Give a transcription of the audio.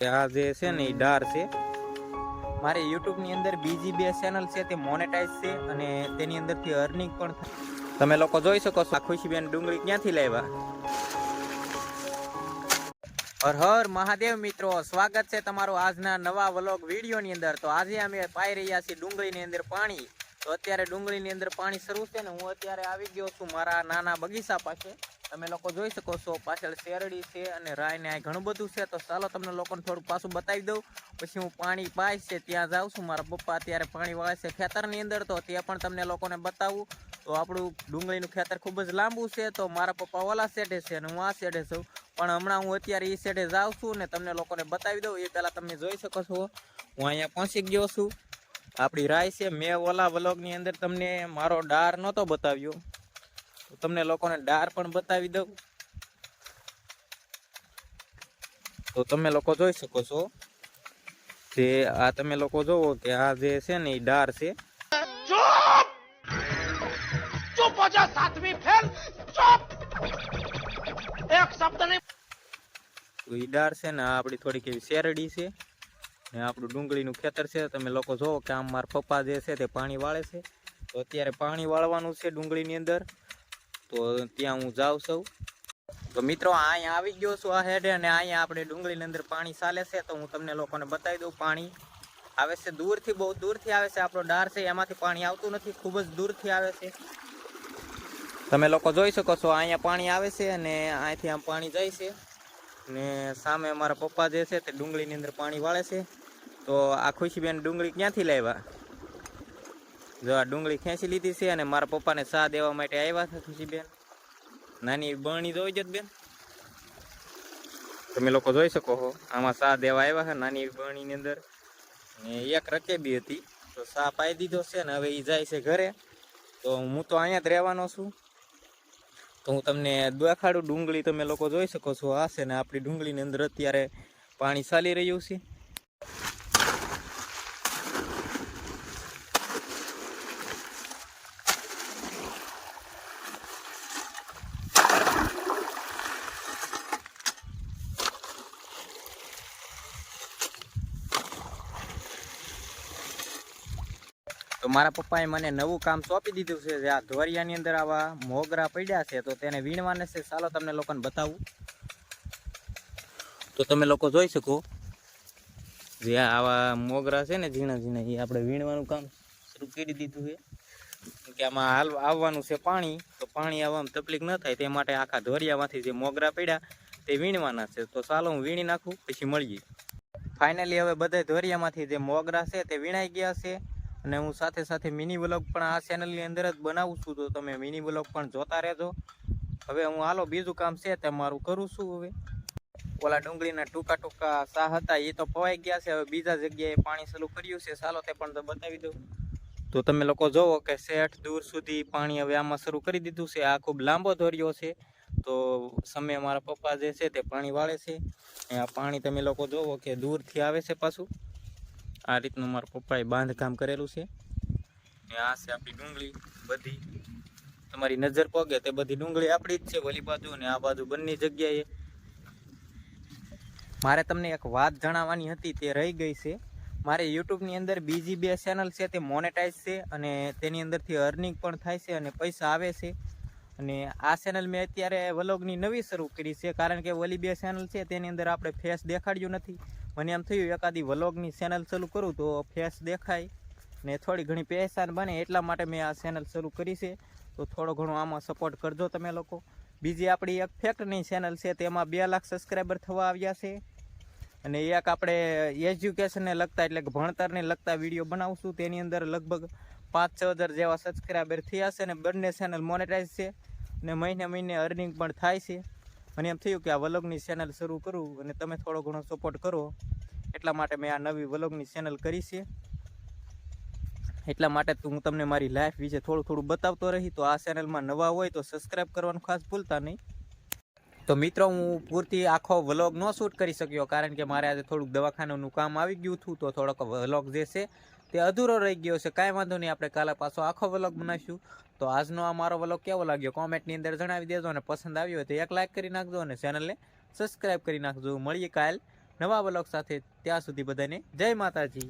આ જે છે ને એ ડાર છે. મારે યુટ્યુબ ની અંદર બીજી બે ચેનલ છે તે મોનેટાઈઝ છે અને તેની અંદરથી અર્નિંગ પણ થાય. તમે લોકો જોઈ શકો છો આ ખુશીબેન ડુંગળી ક્યાંથી લાવ્યા. હર હર મહાદેવ મિત્રો, સ્વાગત છે તમારું આજના નવા વ્લોગ વિડીયો ની અંદર. તો આજે અમે પાઈ રહ્યા છીએ ડુંગળી ની અંદર પાણી. તો અત્યારે ડુંગળી ની અંદર પાણી શરૂ છે ને હું અત્યારે આવી ગયો છું મારા નાના બગીચા પાસે. તમે લોકો જોઈ શકો છો પાછળ શેરડી છે અને રાય ને આ ઘણું બધું છે. તો ચાલો તમને લોકોને થોડું પાછું બતાવી દઉં, પછી હું પાણી પાઈશ છે ત્યાં જાઉં છું. મારા પપ્પા અત્યારે પાણી વાળે છે ખેતરની અંદર, તો તે પણ તમને લોકોને બતાવું. તો આપણું ડુંગળીનું ખેતર ખૂબ જ લાંબુ છે. તો મારા પપ્પા ઓલા સેડે છે અને હું આ સેડે છું, પણ હમણાં હું અત્યારે એ સેડે જાઉં છું ને તમને લોકોને બતાવી દઉં. એ પહેલાં તમે જોઈ શકો છો હું અહીંયા પહોંચી ગયો છું. આપણી રાય છે. મેં ઓલા વ્લોગની અંદર તમને મારો ડાર નહોતો બતાવ્યો, તો તમને લોકોને ડાર પણ બતાવી દઉં. તો તમે લોકો જોઈ શકો છો કે આ તમે લોકો જોવો કે આ જે છે ને એ ડાર છે. चुप हो जा सातवीं फेल, चुप, एक शब्द नहीं। તો એ ડાર છે ને આ આપણી થોડીક એવી શેરડી છે ને આપણું ડુંગળીનું ખેતર છે. તમે લોકો જોવો કે આમ મારા પપ્પા જે છે તે પાણી વાળે છે. તો અત્યારે પાણી વાળવાનું છે ડુંગળીની અંદર, તો ત્યાં હું જાઉં છું. તો મિત્રો અહીંયા આવી ગયો છું આ હેડે, અને અહીંયા આપણે ડુંગળીની અંદર પાણી ચાલે છે. તો હું તમને લોકોને બતાવી દઉં. પાણી આવે છે દૂરથી, બહુ દૂરથી આવે છે. આપણો ડાર છે એમાંથી પાણી આવતું નથી, ખૂબ જ દૂરથી આવે છે. તમે લોકો જોઈ શકો છો અહીંયા પાણી આવે છે અને અહીંથી આમ પાણી જાય છે. ને સામે અમારા પપ્પા જે છે તે ડુંગળીની અંદર પાણી વાળે છે. તો આ ખુશીબેન ડુંગળી ક્યાંથી લાવ્યા. જો આ ડુંગળી ખેંચી લીધી છે અને મારા પપ્પાને ચા દેવા માટે આવ્યા છે ખુશીબેન. નાની બરણી જોઈ જ બેન, તમે લોકો જોઈ શકો છો આમાં ચા દેવા આવ્યા છે નાની બરણીની અંદર. ને એક રકેબી હતી તો ચા પાઈ દીધો છે ને હવે એ જાય છે ઘરે. તો હું તો અહીંયા જ રહેવાનો છું. તો હું તમને દેખાડું ડુંગળી. તમે લોકો જોઈ શકો છો આ છે ને આપણી ડુંગળીની અંદર અત્યારે પાણી ચાલી રહ્યું છે. તો મારા પપ્પાએ મને નવું કામ સોંપી દીધું છે. જે આ ધોરિયાની અંદર આવા મોગરા પડ્યા છે તો તેને વીણવાને છે. ચાલો તમને લોકોને બતાવું. તો તમે લોકો જોઈ શકો જે આવા મોગરા છે ને ઝીણા ઝીણા, એ આપણે વીણવાનું કામ શરૂ કરી દીધું છે. કે આમાં આવવાનું છે પાણી, તો પાણી આવવામાં તકલીફ ન થાય તે માટે આખા ધોરિયામાંથી જે મોગરા પડ્યા તે વીણવાના છે. તો ચાલો હું વીણી નાખું, પછી મળીએ. ફાઇનલી હવે બધા ધોરિયામાંથી જે મોગરા છે તે વીણાઈ ગયા છે. અને હું સાથે સાથે મિની વ્લોગ પણ આ ચેનલની અંદર જ બનાવું છું, તો તમે મિની વ્લોગ પણ જોતા રહેજો. હવે હું હાલો બીજું કામ છે તે મારું કરું છું. હવે ઓલા ડુંગળીના ટૂંકા ટૂંકા સા હતા એ તો પવાઈ ગયા છે. હવે બીજા જગ્યાએ પાણી ચાલુ કર્યું છે. ચાલો તે પણ તો બતાવી દઉં. તો તમે લોકો જોવો કે શેઠ દૂર સુધી પાણી હવે આમાં શરૂ કરી દીધું છે. આ ખૂબ લાંબો ધોરિયો છે. તો સમય મારા પપ્પા જે છે તે પાણી વાળે છે. આ પાણી તમે લોકો જોવો કે દૂરથી આવે છે પાછું. આ રીતનું મારા પપ્પાએ બાંધકામ કરેલું છે. ને આ છે આપણી ડુંગળી બધી. તમારી નજર પગે તે બધી ડુંગળી આપણી જ છે, ઓલી બાજુ અને આ બાજુ બંને જગ્યાએ. મારે તમને એક વાત જણાવવાની હતી તે રહી ગઈ છે. મારે યુટ્યુબની અંદર બીજી બે ચેનલ છે તે મોનેટાઈઝ છે અને તેની અંદરથી અર્નિંગ પણ થાય છે અને પૈસા આવે છે. અને આ ચેનલ મેં અત્યારે વ્લોગની નવી શરૂ કરી છે, કારણ કે ઓલી બે ચેનલ છે તેની અંદર આપણે ફેસ દેખાડ્યું નથી. મને એમ થયું એકાદી વ્લોગની ચેનલ શરૂ કરું તો ફેસ દેખાય ને થોડી ઘણી પહેચાન બને, એટલા માટે મેં આ ચેનલ શરૂ કરી છે. તો થોડો ઘણો આમાં સપોર્ટ કરજો તમે લોકો. બીજી આપણી એક ફેક્ટની ચેનલ છે તેમાં 2 લાખ સબસ્ક્રાઈબર થવા આવ્યા છે. અને એક આપણે એજ્યુકેશનને લગતા એટલે કે ભણતરને લગતા વિડીયો બનાવશું. તેની અંદર લગભગ 5-6 હજાર જેવા સબસ્ક્રાઈબર થયા છે અને બંને ચેનલ મોનેટાઈઝ છે અને મહિને અર્નિંગ પણ થાય છે. મને એમ થયું કે આ વ્લોગની ચેનલ શરૂ કરું અને તમે થોડો ઘણો સપોર્ટ કરો, એટલા માટે મેં આ નવી વ્લોગની ચેનલ કરી છે. એટલા માટે હું તમને મારી લાઈફ વિશે થોડું બતાવતો રહી. તો આ ચેનલમાં નવા હોય તો સબસ્ક્રાઈબ કરવાનું ખાસ ભૂલતા નહીં. તો મિત્રો હું પૂરતી આખો વ્લોગ ન શૂટ કરી શક્યો, કારણ કે મારે આજે થોડુંક દવાખાનાનું કામ આવી ગયું હતું. તો થોડોક વ્લોગ જે છે તે અધૂરો રહી ગયો છે. કાંઈ વાંધો નહીં, આપણે કાલે પાછો આખો વ્લોગ બનાવીશું. તો આજનો આ મારો વ્લોગ કેવો લાગ્યો કોમેન્ટની અંદર જણાવી દેજો, અને પસંદ આવ્યો હોય તો એક લાઈક કરી નાખજો અને ચેનલને સબસ્ક્રાઈબ કરી નાખજો. મળીએ કાલ નવા વ્લોગ સાથે. ત્યાં સુધી બધાને જય માતાજી.